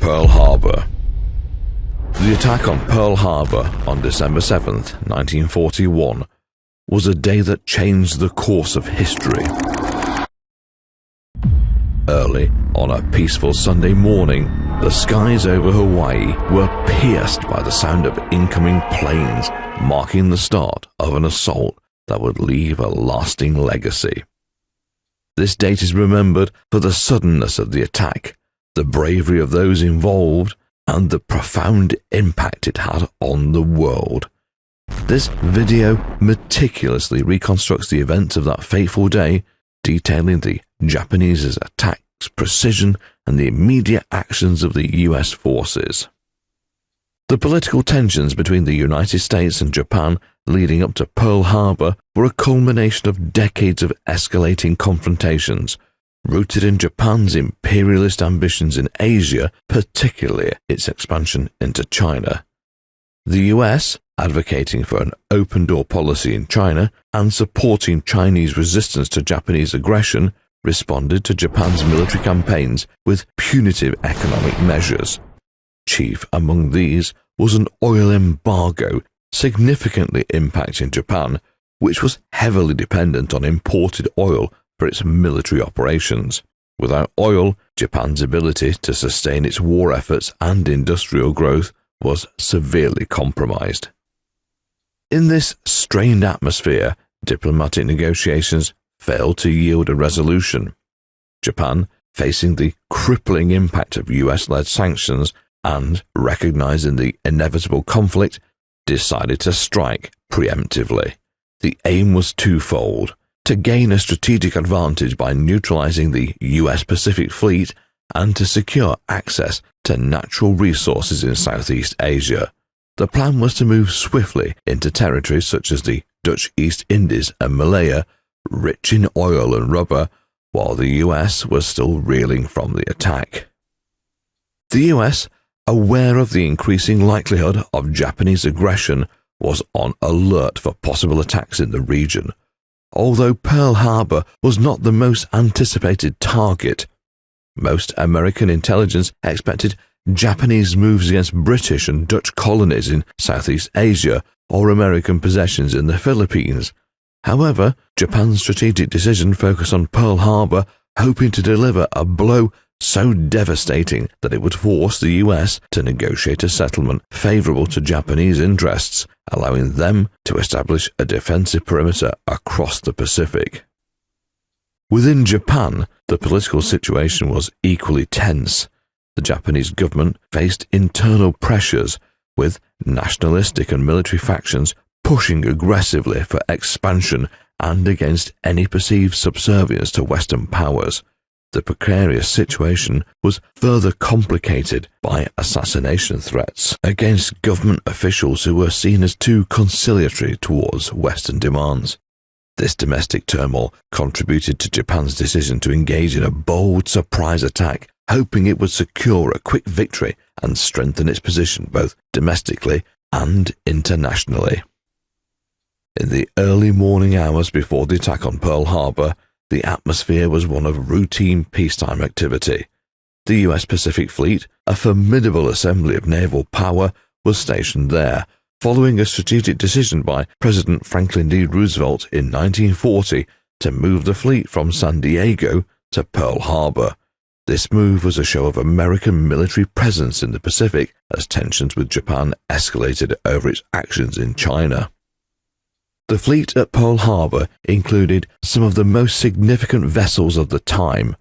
Pearl Harbor. The attack on Pearl Harbor on December 7th, 1941, was a day that changed the course of history. Early on a peaceful Sunday morning, the skies over Hawaii were pierced by the sound of incoming planes, marking the start of an assault that would leave a lasting legacy. This date is remembered for the suddenness of the attack, the bravery of those involved, and the profound impact it had on the world. This video meticulously reconstructs the events of that fateful day, detailing the Japanese attack's precision and the immediate actions of the US forces. The political tensions between the United States and Japan leading up to Pearl Harbor were a culmination of decades of escalating confrontations, rooted in Japan's imperialist ambitions in Asia, particularly its expansion into China. The US, advocating for an open-door policy in China and supporting Chinese resistance to Japanese aggression, responded to Japan's military campaigns with punitive economic measures. Chief among these was an oil embargo, significantly impacting Japan, which was heavily dependent on imported oil for its military operations. Without oil, Japan's ability to sustain its war efforts and industrial growth was severely compromised. In this strained atmosphere, diplomatic negotiations failed to yield a resolution. Japan, facing the crippling impact of US-led sanctions and recognizing the inevitable conflict, decided to strike preemptively. The aim was twofold: to gain a strategic advantage by neutralizing the US Pacific Fleet and to secure access to natural resources in Southeast Asia. The plan was to move swiftly into territories such as the Dutch East Indies and Malaya, rich in oil and rubber, while the US was still reeling from the attack. The US, aware of the increasing likelihood of Japanese aggression, was on alert for possible attacks in the region. Although Pearl Harbor was not the most anticipated target, most American intelligence expected Japanese moves against British and Dutch colonies in Southeast Asia or American possessions in the Philippines. However, Japan's strategic decision focused on Pearl Harbor, hoping to deliver a blow so devastating that it would force the US to negotiate a settlement favorable to Japanese interests, allowing them to establish a defensive perimeter across the Pacific. Within Japan, the political situation was equally tense. The Japanese government faced internal pressures, with nationalistic and military factions pushing aggressively for expansion and against any perceived subservience to Western powers. The precarious situation was further complicated by assassination threats against government officials who were seen as too conciliatory towards Western demands. This domestic turmoil contributed to Japan's decision to engage in a bold surprise attack, hoping it would secure a quick victory and strengthen its position both domestically and internationally. In the early morning hours before the attack on Pearl Harbor, the atmosphere was one of routine peacetime activity. The US Pacific Fleet, a formidable assembly of naval power, was stationed there, following a strategic decision by President Franklin D. Roosevelt in 1940 to move the fleet from San Diego to Pearl Harbor. This move was a show of American military presence in the Pacific as tensions with Japan escalated over its actions in China. The fleet at Pearl Harbor included some of the most significant vessels of the time.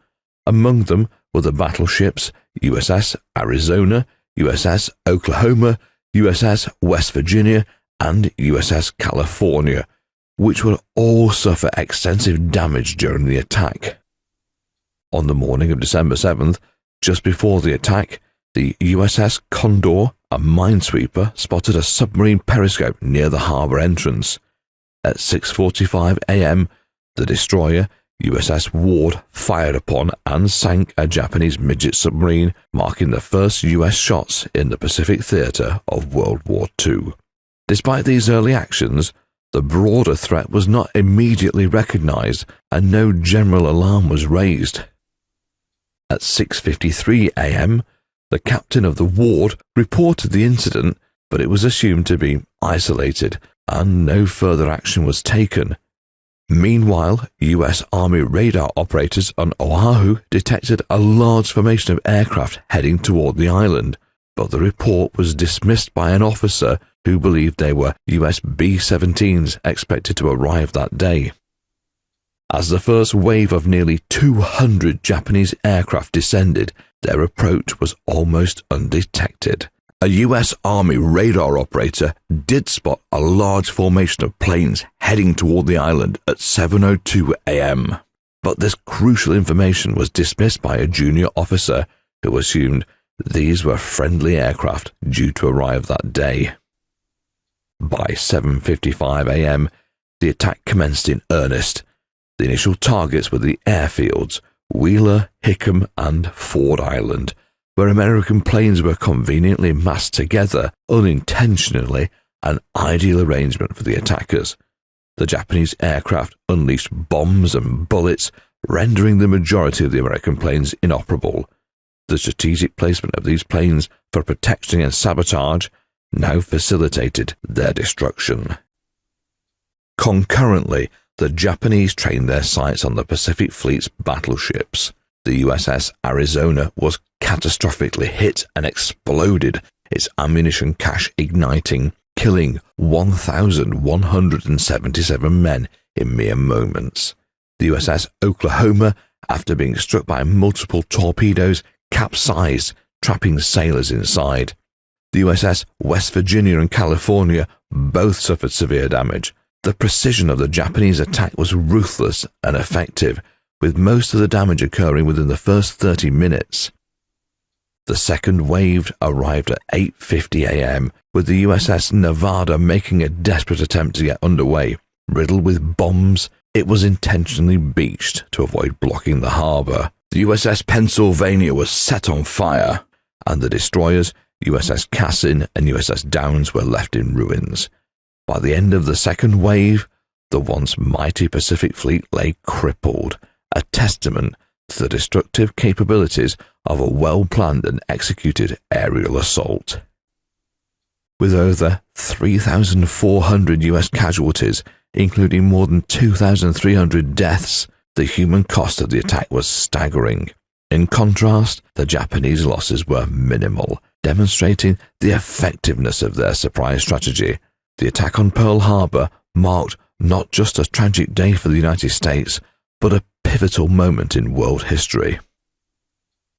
Among them were the battleships USS Arizona, USS Oklahoma, USS West Virginia, and USS California, which would all suffer extensive damage during the attack. On the morning of December 7th, just before the attack, the USS Condor, a minesweeper, spotted a submarine periscope near the harbor entrance. At 6:45 a.m., the destroyer USS Ward fired upon and sank a Japanese midget submarine, marking the first US shots in the Pacific theater of World War II. Despite these early actions, the broader threat was not immediately recognized and no general alarm was raised. At 6:53 a.m., The captain of the ward reported the incident, but it was assumed to be isolated, and no further action was taken. Meanwhile, US Army radar operators on Oahu detected a large formation of aircraft heading toward the island, but the report was dismissed by an officer who believed they were US B-17s expected to arrive that day. As the first wave of nearly 200 Japanese aircraft descended, their approach was almost undetected. A US Army radar operator did spot a large formation of planes heading toward the island at 7:02 a.m., but this crucial information was dismissed by a junior officer who assumed these were friendly aircraft due to arrive that day. By 7:55 a.m., the attack commenced in earnest. The initial targets were the airfields, Wheeler, Hickam, and Ford Island, where American planes were conveniently massed together unintentionally, an ideal arrangement for the attackers. The Japanese aircraft unleashed bombs and bullets, rendering the majority of the American planes inoperable. The strategic placement of these planes for protection and sabotage now facilitated their destruction. Concurrently, the Japanese trained their sights on the Pacific Fleet's battleships. The USS Arizona was catastrophically hit and exploded, its ammunition cache igniting, killing 1,177 men in mere moments. The USS Oklahoma, after being struck by multiple torpedoes, capsized, trapping sailors inside. The USS West Virginia and California both suffered severe damage. The precision of the Japanese attack was ruthless and effective, with most of the damage occurring within the first 30 minutes. The second wave arrived at 8:50 a.m., with the USS Nevada making a desperate attempt to get underway. Riddled with bombs, it was intentionally beached to avoid blocking the harbor. The USS Pennsylvania was set on fire, and the destroyers, USS Cassin and USS Downs, were left in ruins. By the end of the second wave, the once mighty Pacific Fleet lay crippled, a testament to the destructive capabilities of a well-planned and executed aerial assault. With over 3,400 US casualties, including more than 2,300 deaths, the human cost of the attack was staggering. In contrast, the Japanese losses were minimal, demonstrating the effectiveness of their surprise strategy. The attack on Pearl Harbor marked not just a tragic day for the United States, but a pivotal moment in world history.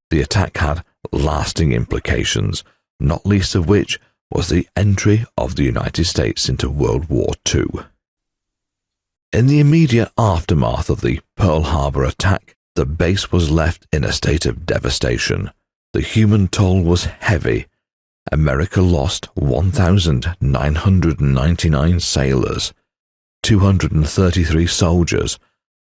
The attack had lasting implications, not least of which was the entry of the United States into World War II. In the immediate aftermath of the Pearl Harbor attack, the base was left in a state of devastation. The human toll was heavy. America lost 1,999 sailors, 233 soldiers,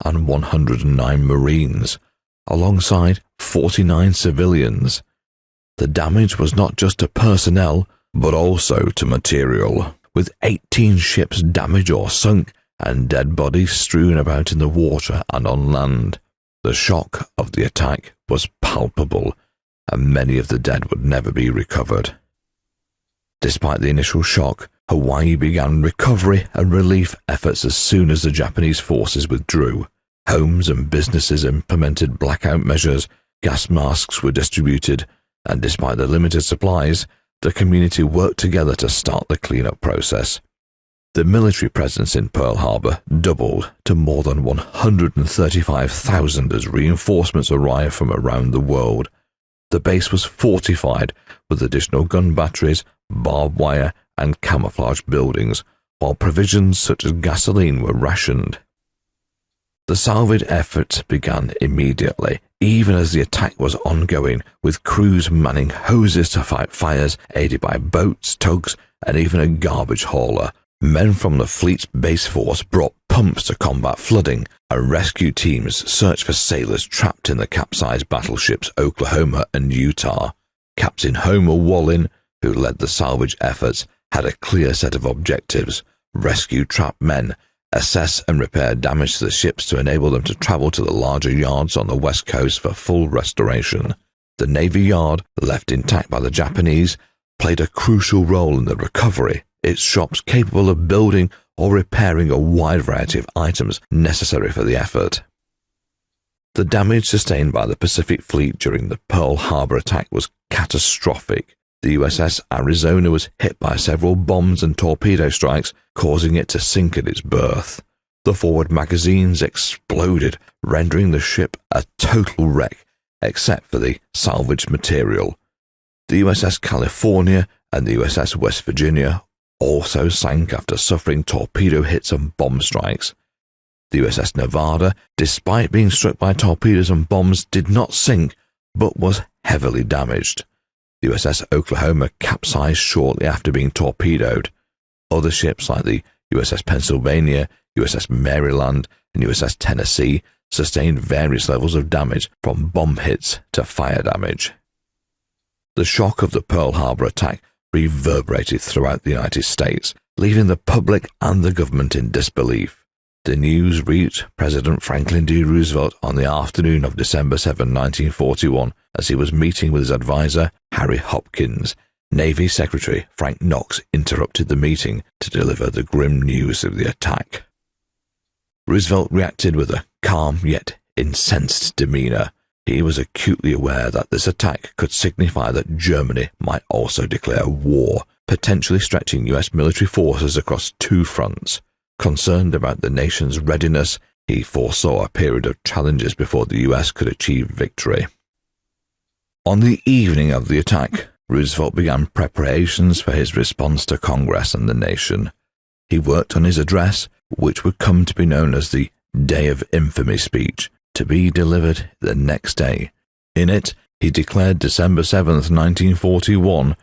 and 109 Marines, alongside 49 civilians. The damage was not just to personnel, but also to material, with 18 ships damaged or sunk and dead bodies strewn about in the water and on land. The shock of the attack was palpable, and many of the dead would never be recovered. Despite the initial shock, Hawaii began recovery and relief efforts as soon as the Japanese forces withdrew. Homes and businesses implemented blackout measures, gas masks were distributed, and despite the limited supplies, the community worked together to start the cleanup process. The military presence in Pearl Harbor doubled to more than 135,000 as reinforcements arrived from around the world. The base was fortified with additional gun batteries, barbed wire, and camouflage buildings, while provisions such as gasoline were rationed. The salvage efforts began immediately, even as the attack was ongoing, with crews manning hoses to fight fires, aided by boats, tugs, and even a garbage hauler. Men from the fleet's base force brought pumps to combat flooding, and rescue teams searched for sailors trapped in the capsized battleships Oklahoma and Utah. Captain Homer Wallin, who led the salvage efforts, had a clear set of objectives: rescue trapped men, assess and repair damage to the ships to enable them to travel to the larger yards on the west coast for full restoration. The Navy Yard, left intact by the Japanese, played a crucial role in the recovery, its shops capable of building or repairing a wide variety of items necessary for the effort. The damage sustained by the Pacific Fleet during the Pearl Harbor attack was catastrophic. The USS Arizona was hit by several bombs and torpedo strikes, causing it to sink at its berth. The forward magazines exploded, rendering the ship a total wreck, except for the salvaged material. The USS California and the USS West Virginia also sank after suffering torpedo hits and bomb strikes. The USS Nevada, despite being struck by torpedoes and bombs, did not sink, but was heavily damaged. The USS Oklahoma capsized shortly after being torpedoed. Other ships like the USS Pennsylvania, USS Maryland, and USS Tennessee sustained various levels of damage from bomb hits to fire damage. The shock of the Pearl Harbor attack reverberated throughout the United States, leaving the public and the government in disbelief. The news reached President Franklin D. Roosevelt on the afternoon of December 7, 1941, as he was meeting with his advisor, Harry Hopkins. Navy Secretary Frank Knox interrupted the meeting to deliver the grim news of the attack. Roosevelt reacted with a calm yet incensed demeanor. He was acutely aware that this attack could signify that Germany might also declare war, potentially stretching U.S. military forces across two fronts. Concerned about the nation's readiness, he foresaw a period of challenges before the U.S. could achieve victory. On the evening of the attack, Roosevelt began preparations for his response to Congress and the nation. He worked on his address, which would come to be known as the Day of Infamy speech, to be delivered the next day. In it, he declared December 7, 1941,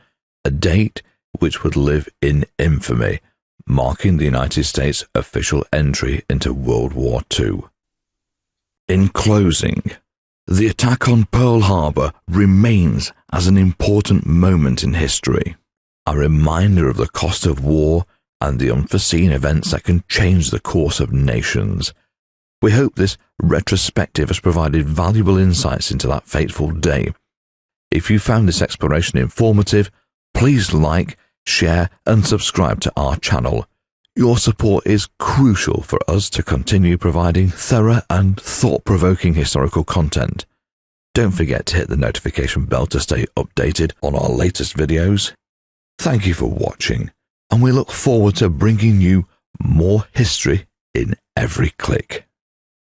a date which would live in infamy, marking the United States' official entry into World War II. In closing, the attack on Pearl Harbor remains as an important moment in history, a reminder of the cost of war and the unforeseen events that can change the course of nations. We hope this retrospective has provided valuable insights into that fateful day. If you found this exploration informative, please like, share and subscribe to our channel. Your support is crucial for us to continue providing thorough and thought-provoking historical content. Don't forget to hit the notification bell to stay updated on our latest videos. Thank you for watching, and we look forward to bringing you more history in every click.